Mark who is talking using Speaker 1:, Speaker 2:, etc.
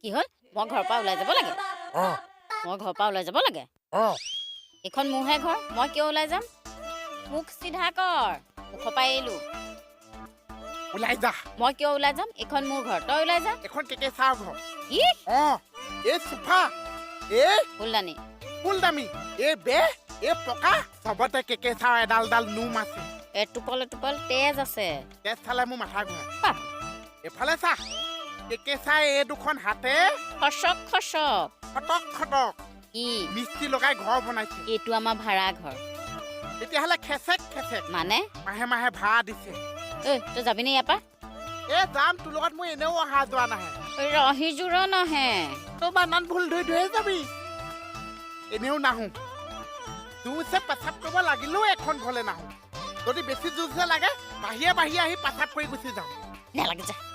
Speaker 1: কি হ'ল মই ঘৰৰ পৰা ওলাই যাব লাগে মই ঘৰৰ পৰা ওলাই যাব লাগে এইখন মোৰহে ঘৰ মই কিয় ওলাই যাম মুখ চিধা কৰ মুখৰ পৰা এৰিলো
Speaker 2: ওলাই যা
Speaker 1: মই কিয় ওলাই যাম এইখন মোৰ ঘৰ তই ওলাই যা
Speaker 2: এখন কেকে চাও ঘৰ
Speaker 1: কি
Speaker 2: এই সোফা ফুলদানি এই বে এই পকা সবতে কেকে চাও এডাল নুম আছে
Speaker 1: টোপল তেজ আছে
Speaker 2: তেজ চালে মোৰ মাথা ঘূৰাই এফালে চা কেকে চাই এই দুখন হাতে
Speaker 1: খচক
Speaker 2: খটক
Speaker 1: কি
Speaker 2: মিস্ত্ৰী লগাই ঘৰ বনাইছে
Speaker 1: এইটো আমাৰ ভাড়া ঘৰ
Speaker 2: তেতিয়াহ'লে খেচেক
Speaker 1: মানে
Speaker 2: মাহে ভাড়া দিছে
Speaker 1: তই যাবিনে ইয়াৰ পৰা
Speaker 2: যাম তোৰ লগত মই এনেও অহা যোৱা নাহে
Speaker 1: ৰহিজোৰো নাহে
Speaker 2: তই বানান ভুল ধৰি যাবি এনেও নাহো জোৰছে পেচাব কৰিব লাগিলেও এখন ঘৰলে নাহো যদি বেছি জোৰছে লাগে বাহিৰে আহি পেচাব কৰি গুচি যাম
Speaker 1: নেলাগে যা